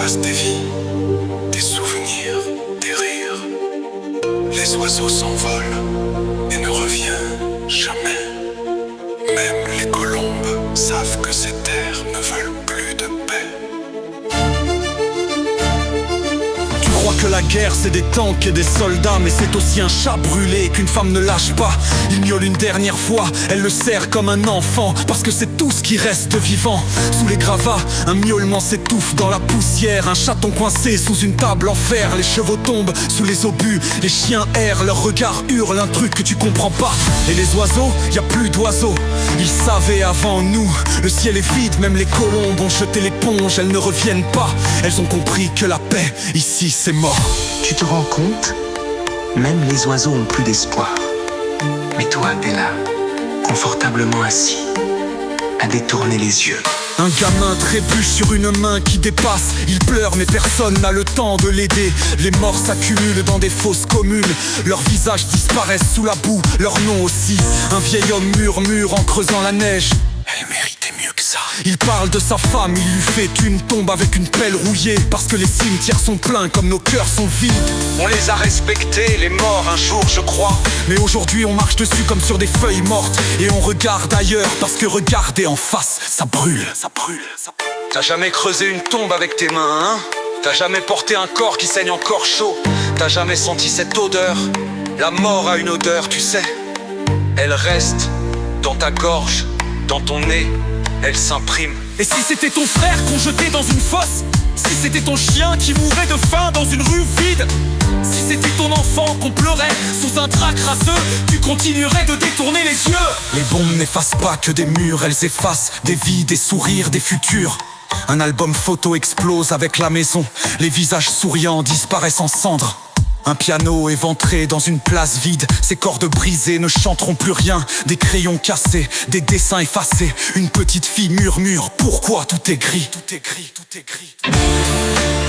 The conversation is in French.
efface des vies, des souvenirs, des rires. Les oiseaux s'envolent et ne reviennent jamais. Même les colombes savent que ces terres ne veulent plus de paix. Tu crois que la guerre c'est des tanks et des soldats, mais c'est aussi un chat brûlé qu'une femme ne lâche pas. Il miaule une dernière fois, elle le serre comme un enfant, parce que c'est tout ce qui reste vivant. Sous les gravats, un miaulement s'étouffe dans la poussière. Un chaton coincé sous une table en fer. Les chevaux tombent sous les obus, les chiens errent, leur regard hurle un truc que tu comprends pas. Et les oiseaux, y a plus d'oiseaux, ils savaient avant nous. Le ciel est vide, même les colombes ont jeté l'éponge. Elles ne reviennent pas, elles ont compris que la paix, ici c'est mort. Tu te rends compte? Même les oiseaux ont plus d'espoir. Mais toi, t'es là, confortablement assis, à détourner les yeux. Un gamin trébuche sur une main qui dépasse. Il pleure mais personne n'a le temps de l'aider. Les morts s'accumulent dans des fosses communes. Leurs visages disparaissent sous la boue, leur nom aussi. Un vieil homme murmure en creusant la neige: elle méritait mieux que ça. Il parle de sa femme, il lui fait une tombe avec une pelle rouillée. Parce que les cimetières sont pleins comme nos cœurs sont vides. On les a respectés, les morts, un jour je crois. Mais aujourd'hui on marche dessus comme sur des feuilles mortes. Et on regarde ailleurs parce que regarder en face, ça brûle, ça brûle, ça brûle. T'as jamais creusé une tombe avec tes mains, hein? T'as jamais porté un corps qui saigne encore chaud? T'as jamais senti cette odeur? La mort a une odeur, tu sais. Elle reste dans ta gorge, dans ton nez, elle s'imprime. Et si c'était ton frère qu'on jetait dans une fosse? Si c'était ton chien qui mourait de faim dans une rue vide? Si c'était ton enfant qu'on pleurait sous un drap crasseux, tu continuerais de détourner les yeux. Les bombes n'effacent pas que des murs, elles effacent des vies, des sourires, des futurs. Un album photo explose avec la maison. Les visages souriants disparaissent en cendres. Un piano éventré dans une place vide. Ces cordes brisées ne chanteront plus rien. Des crayons cassés, des dessins effacés. Une petite fille murmure: pourquoi tout est gris? Tout est gris, tout est gris.